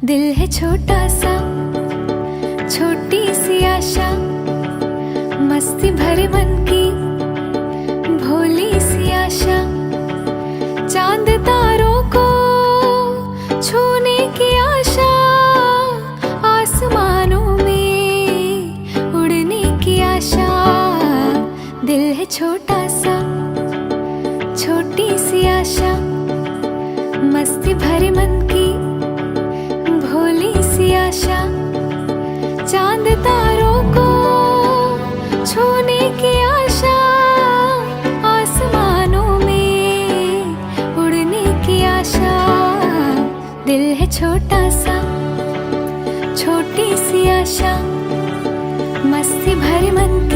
दिल है छोटा सा, छोटी सी आशा, मस्ती भरे मन की भोली सी आशा। चांद तारों को छूने की आशा, आसमानों में उड़ने की आशा। दिल है छोटा सा, छोटी सी आशा, मस्ती भरे मन की भोली सी आशा। चांद तारों को छूने की आशा, आसमानों में उड़ने की आशा। दिल है छोटा सा, छोटी सी आशा, मस्ती भरे मन की